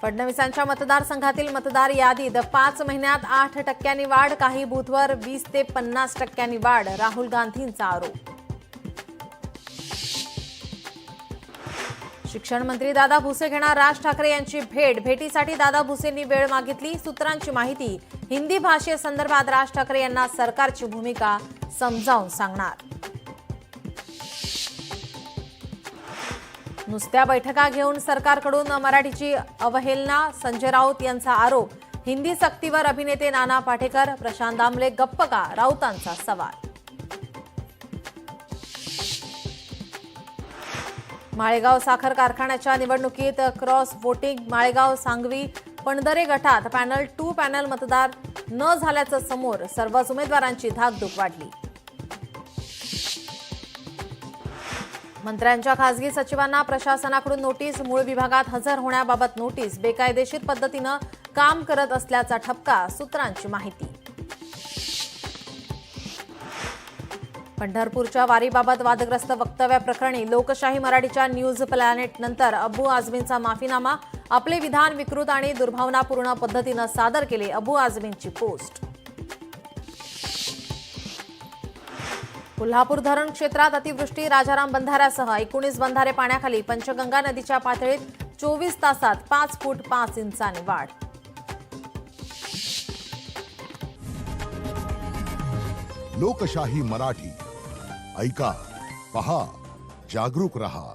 फडणवीसांच्या मतदारसंघातील मतदार यादीत 5 महिन्यात 8% वाढ, काही बूथवर 20 ते 50% वाढ, राहुल गांधींचा आरोप। शिक्षण मंत्री दादा भुसे घेणार राज ठाकरे यांची भेट, भेटीसाठी दादा भुसेंनी वेळ मागितली। सूत्रांची माहिती, हिंदी भाषेसंदर्भात राज ठाकरे यांना सरकारची भूमिका समजावून सांगणार। नुसत्या बैठका घेऊन सरकारकडून मराठीची अवहेलना, संजय राऊत यांचा आरोप। हिंदी सक्तीवर अभिनेते नाना पाटेकर, प्रशांत दामले गप्प का, राऊतांचा सवाल। माळेगाव साखर कारखान्याच्या निवडणुकीत क्रॉस वोटिंग, माळेगाव, सांगवी, पणदरे गटात पॅनल 2 पॅनल मतदार न झाल्याचं समोर, सर्वच उमेदवारांची धाकधूक वाढली। मंत्र्यांच्या खासगी सचिवांना प्रशासनाकडून नोटीस, मूळ विभागात हजर होण्याबाबत नोटीस, बेकायदेशीर पद्धतीनं काम करत असल्याचा ठपका, सूत्रांची माहिती। पंढरपूरच्या वारीबाबत वादग्रस्त वक्तव्याप्रकरणी लोकशाही मराठीच्या न्यूज प्लॅनेट नंतर अबू आझमींचा माफीनामा, आपले विधान विकृत आणि दुर्भावनापूर्ण पद्धतीनं सादर केले, अबू आझमींची पोस्ट। कोल्हापूर धरण क्षेत्रात अतिवृष्टी, राजाराम बंधाऱ्यासह 19 बंधारे पाण्याखाली, पंचगंगा नदीच्या पातळीत 24 तासात 5 फूट 5 इंचांनी वाढ। लोकशाही मराठी ऐका, पहा, जागरूक रहा।